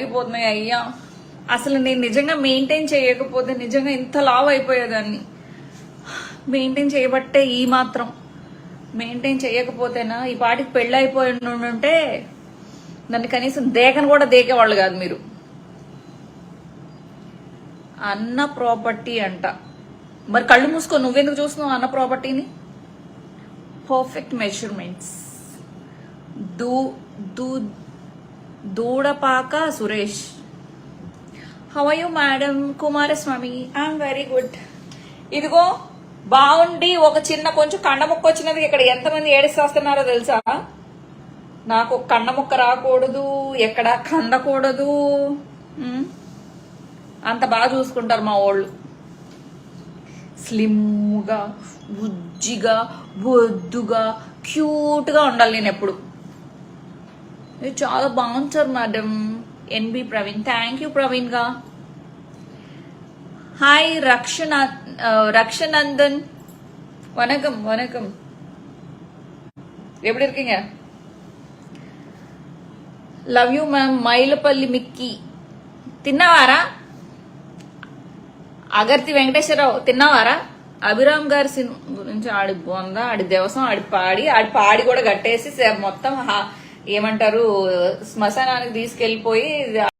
అయిపోతున్నాయి అయ్యా. అసలు నేను నిజంగా మెయింటైన్ చేయకపోతే నిజంగా ఇంత లావ్ అయిపోయేదాన్ని. మెయింటైన్ చేయబట్టే ఈ మాత్రం. మెయింటైన్ చేయకపోతేనా ఈ పాటికి పెళ్ళి అయిపోయి ఉంటే నన్ను కనీసం దేకను కూడా దేకేవాళ్ళు కాదు మీరు. అన్న ప్రాపర్టీ అంట. మరి కళ్ళు మూసుకో, నువ్వెందుకు చూస్తున్నావు అన్న ప్రాపర్టీని? Perfect measurements. Doodapaka Suresh, how are you madam? Kumaraswamy, I'm very good. ఇదిగో బాగుండి ఒక చిన్న కొంచెం కండ ముక్క వచ్చినది ఇక్కడ ఎంతమంది ఏడిస్తేస్తున్నారో తెలుసా? నాకు కండ ముక్క రాకూడదు, ఎక్కడ కందకూడదు. అంత బాగా చూసుకుంటారు మా వాళ్ళు. స్లిమ్గా, బుజ్జిగా, బొద్దుగా, క్యూట్గా ఉండాలి నేను ఎప్పుడు. చాలా బాగుంటారు మేడం. ఎన్బి ప్రవీణ్, థ్యాంక్ యూ ప్రవీణ్ గా. హాయ్ రక్షనందన్, వనకం వనకం. ఎప్పుడు இருக்கீங்க? Love you ma'am. Mylapalli Mickey, తిన్నావారా? అగర్తి వెంకటేశ్వరరావు, తిన్నావారా? అభిరామ్ గారి గురించి ఆడి బొందా, ఆడి దేవసం, ఆడి పాడి కూడా కట్టేసి మొత్తం ఏమంటారు శ్మశానానికి తీసుకెళ్లిపోయి